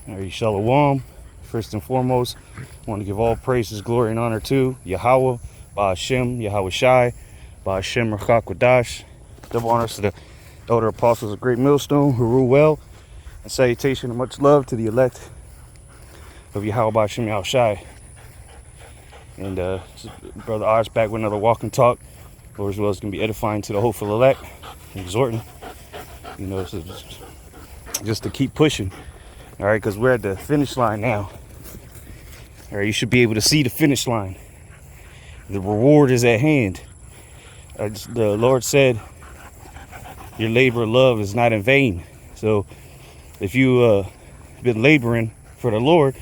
All right, Shalom. First and foremost, I want to give all praises, glory, and honor to Yahweh, Ba'ashem, Yahweh Shai, Ba'ashem, Rachak Wadash. Double honors to the elder apostles of Great Millstone who rule well, and salutation and much love to the elect of Yahweh, Ba'ashem, Yahweh Shai. And Brother Oz back with another walk and talk, Lord, as well as going to be edifying to the hopeful elect, and exhorting, so just to keep pushing. All right, because we're at the finish line now. All right, you should be able to see the finish line. The reward is at hand. The Lord said, your labor of love is not in vain. So if you been laboring for the Lord,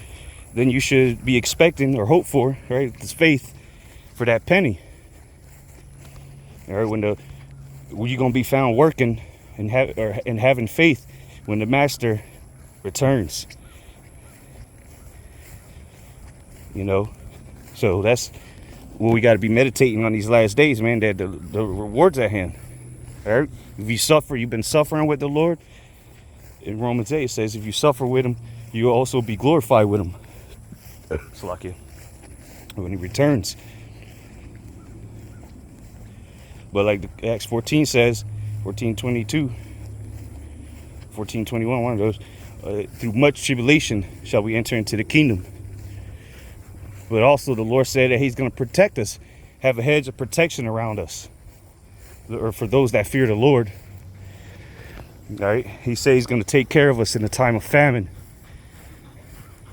then you should be expecting or hope for, right, this faith for that penny. All right, when you're going to be found working and having faith when the master returns, so that's what we got to be meditating on these last days, man, that the rewards at hand. All right, if you suffer, you've been suffering with the Lord. In Romans 8 it says, if you suffer with him, you'll also be glorified with him. Slakia, when he returns. But like Acts 14 says, 14:22, 14:21, one of those, through much tribulation shall we enter into the kingdom. But also the Lord said that he's going to protect us, have a hedge of protection around us, or for those that fear the Lord. All right, he says he's going to take care of us in the time of famine.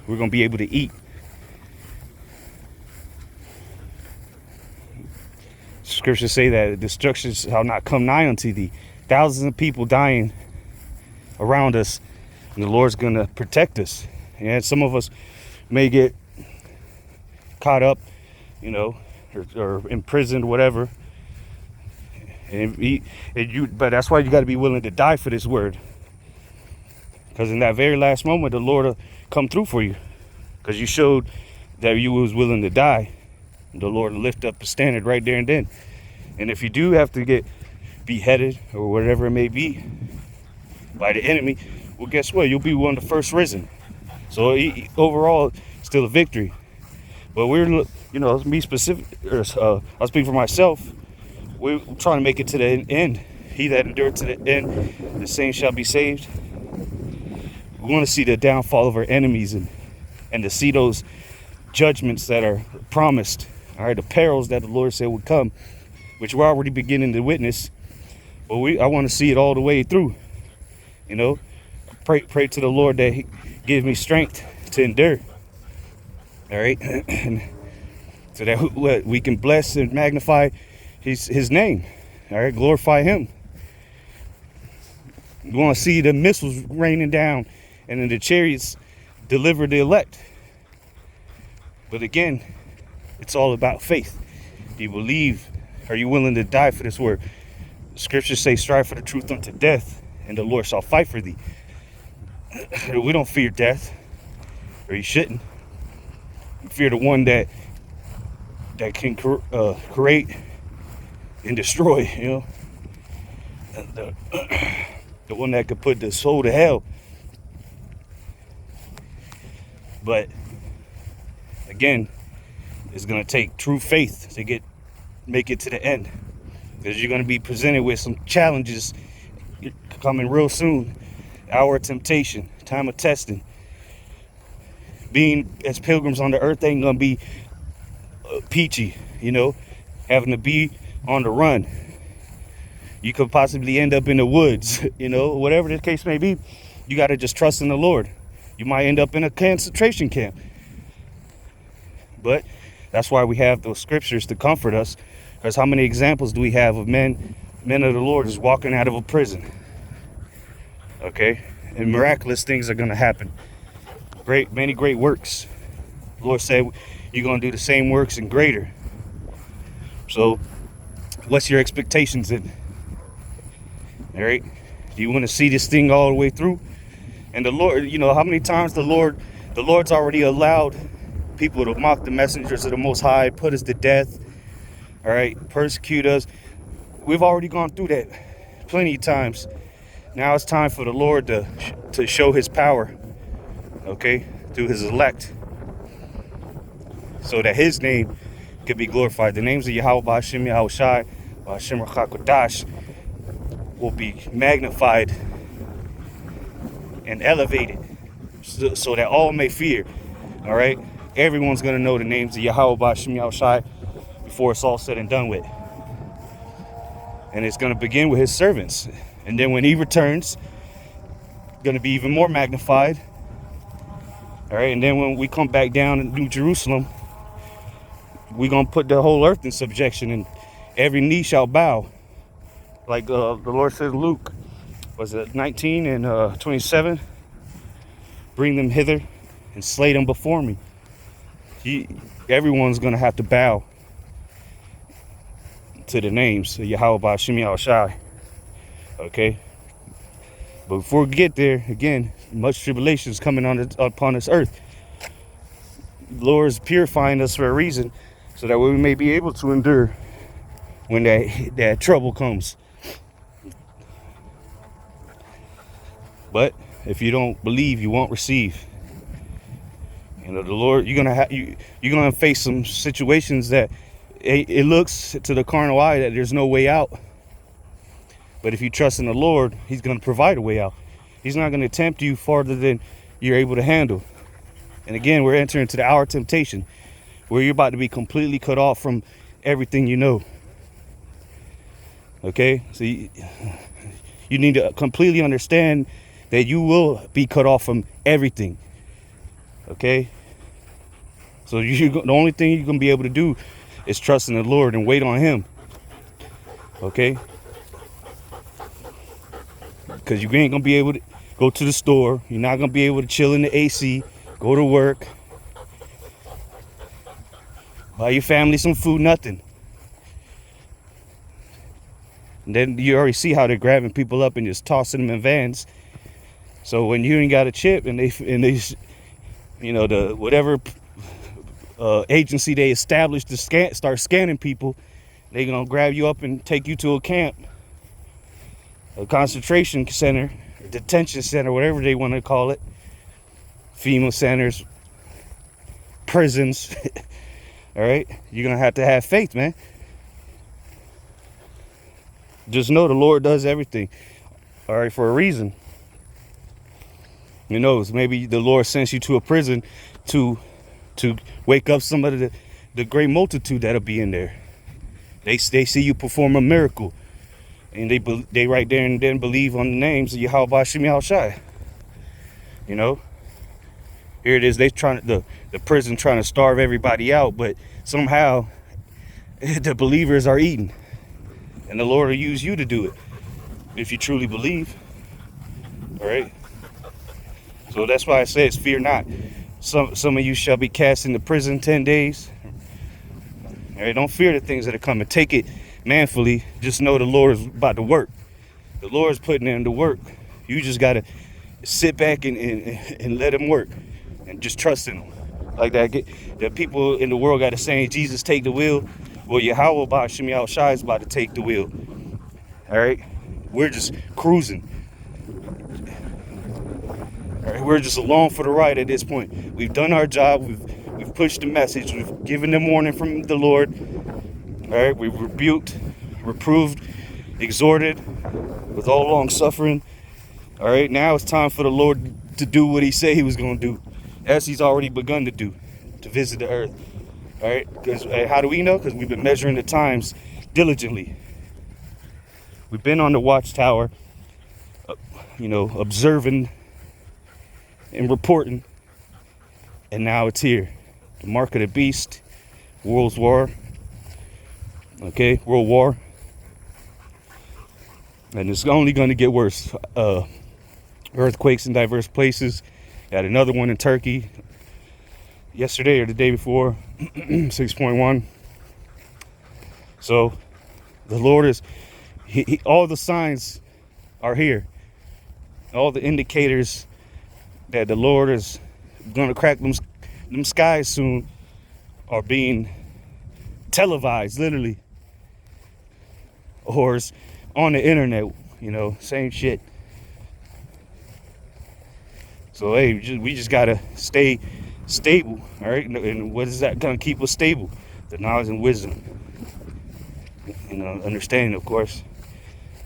We're going to be able to eat. Scriptures say that destruction shall not come nigh unto thee. Thousands of people dying around us, and the Lord's going to protect us. And some of us may get caught up, or imprisoned, whatever. But that's why you got to be willing to die for this word. Because in that very last moment, the Lord will come through for you. Because you showed that you was willing to die. The Lord will lift up the standard right there and then. And if you do have to get beheaded or whatever it may be by the enemy, well, guess what? You'll be one of the first risen. So overall, still a victory. But we're, me specific, I'll speak for myself. We're trying to make it to the end. He that endured to the end, the same shall be saved. We want to see the downfall of our enemies and to see those judgments that are promised. All right, the perils that the Lord said would come, which we're already beginning to witness. But I want to see it all the way through. Pray to the Lord that he gives me strength to endure. All right, and so that we can bless and magnify his name. All right, glorify him. We want to see the missiles raining down, and then the chariots deliver the elect. But again, it's all about faith. Do you believe? Are you willing to die for this word? The scriptures say, strive for the truth unto death, and the Lord shall fight for thee. We don't fear death, or you shouldn't. We fear the one that can create and destroy, the one that could put the soul to hell. But again, it's going to take true faith to make it to the end, because you're going to be presented with some challenges coming real soon. Hour of temptation, time of testing. Being as pilgrims on the earth ain't going to be peachy, having to be on the run. You could possibly end up in the woods, whatever the case may be. You got to just trust in the Lord. You might end up in a concentration camp. But that's why we have those scriptures to comfort us. Because how many examples do we have of men of the Lord just walking out of a prison? Okay? And miraculous things are going to happen. Many great works. The Lord said you're going to do the same works and greater. So what's your expectations in? All right? Do you want to see this thing all the way through? And the Lord, how many times the Lord's already allowed people to mock the messengers of the Most High, put us to death, all right, persecute us. We've already gone through that plenty of times. Now it's time for the Lord to show his power. okay, through his elect, so that his name could be glorified. The names of Yahweh, Ba'ashem, Yahweh Shai, Ba'ashem Rachak will be magnified and elevated, so that all may fear. All right, everyone's gonna know the names of Yahweh, Ba'ashem, Yahweh Shai before it's all said and done with. And it's gonna begin with his servants, and then when he returns, gonna be even more magnified. All right, and then when we come back down in New Jerusalem, we're gonna put the whole earth in subjection, and every knee shall bow, like the Lord said in Luke, was it 19 and 27? Bring them hither and slay them before me. Everyone's gonna have to bow to the names of Yahweh, Ba'ashem, Yahweh Shai. Okay, but before we get there, again, much tribulation is coming upon this earth. The Lord is purifying us for a reason, so that we may be able to endure when that trouble comes. But if you don't believe, you won't receive. You know, the Lord, you're gonna face some situations that it looks to the carnal eye that there's no way out. But if you trust in the Lord, he's gonna provide a way out. He's not gonna tempt you farther than you're able to handle. And again, we're entering into the hour of temptation, where you're about to be completely cut off from everything you know. Okay, so you need to completely understand that you will be cut off from everything. Okay, so the only thing you're gonna be able to do is trust in the Lord and wait on him. Okay, because you ain't gonna be able to go to the store. You're not gonna be able to chill in the AC, go to work, buy your family some food, nothing. And then you already see how they're grabbing people up and just tossing them in vans. So when you ain't got a chip and they you know, the whatever agency they established to start scanning people, they gonna grab you up and take you to a camp, a concentration center, a detention center, whatever they want to call it, FEMA centers, prisons. All right, you're gonna have to have faith, man. Just know the Lord does everything, all right, for a reason. Who knows, maybe the Lord sends you to a prison to wake up some of the great multitude that'll be in there. They see you perform a miracle, and they right there and then believe on the names of Yahweh, Ba'ashem, Yahweh Shai. You know, here it is, the prison trying to starve everybody out, but somehow the believers are eating. And the Lord will use you to do it if you truly believe. All right. So that's why it says, fear not. Some of you shall be cast into prison 10 days. All right. Don't fear the things that are coming. Take it manfully. Just know the Lord is about to work. The Lord is putting in the work. You just got to sit back and let him work. And just trust in him. Like that. The people in the world got to say, Jesus, take the wheel. Well, Yahweh, Ba'ashem, Yahweh Shai is about to take the wheel. All right, we're just cruising. All right, we're just along for the ride at this point. We've done our job. We've pushed the message. We've given them warning from the Lord. All right, we've rebuked, reproved, exhorted with all long suffering. All right, now it's time for the Lord to do what he said he was going to do, as he's already begun to do, to visit the earth. All right, because how do we know? Because we've been measuring the times diligently. We've been on the watchtower, you know, observing and reporting, and now it's here. The mark of the beast, World War. Okay, World War, and it's only going to get worse. Earthquakes in diverse places. Got another one in Turkey yesterday or the day before. 6.1. So the Lord is all the signs are here, all the indicators that the Lord is going to crack them skies soon are being televised, literally, or it's on the internet. You know, same shit. So hey, we just gotta stay stable, all right? And what is that gonna keep us stable? The knowledge and wisdom, and understanding, of course.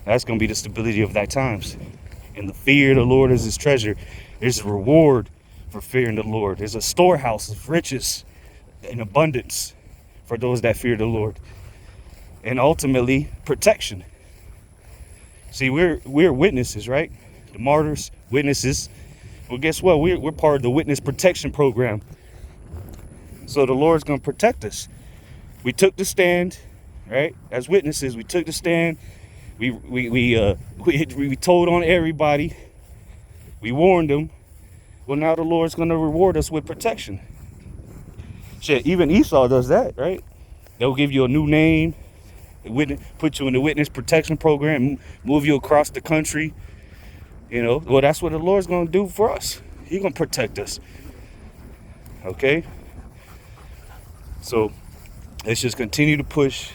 That's gonna be the stability of thy times. And the fear of the Lord is his treasure. There's a reward for fearing the Lord. There's a storehouse of riches and abundance for those that fear the Lord. And ultimately, protection. See, we're witnesses, right? The martyrs, witnesses. Well, guess what? We're part of the witness protection program. So the Lord's gonna protect us. We took the stand, right? As witnesses, we took the stand. We told on everybody. We warned them. Well, now the Lord's gonna reward us with protection. Shit, even Esau does that, right? They'll give you a new name, put you in the witness protection program, move you across the country. Well, that's what the Lord's gonna do for us. He's gonna protect us. Okay? So let's just continue to push.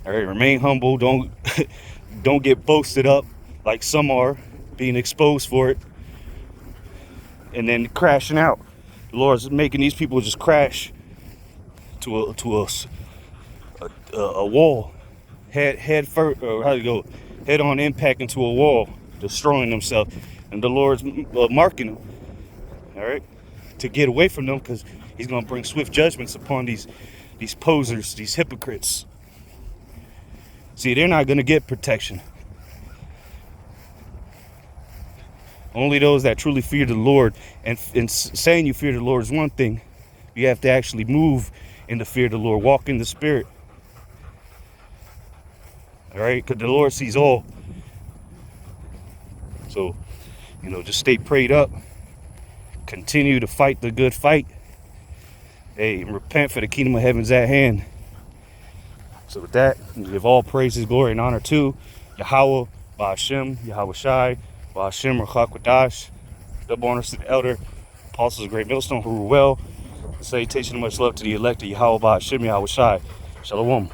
All right, remain humble. Don't get boasted up like some are, being exposed for it, and then crashing out. The Lord's making these people just crash to a wall, head first, or how do you go, head on impact into a wall, destroying themselves, and the Lord's marking them. All right, to get away from them, because He's gonna bring swift judgments upon these posers, these hypocrites. See, they're not going to get protection. Only those that truly fear the Lord. And saying you fear the Lord is one thing. You have to actually move in the fear of the Lord. Walk in the Spirit. All right? Because the Lord sees all. So, just stay prayed up. Continue to fight the good fight. Hey, and repent, for the kingdom of heaven's at hand. So with that, we give all praises, glory, and honor to Yahweh, Ba'ashem, Yahweh Shai, Ba'ashem, Rachakwadash. Double honors to the elder, apostles of Great Millstone, who rule well. Salutation and much love to the elect of Yahweh, Ba'ashem, Yahweh Shai. Shalom.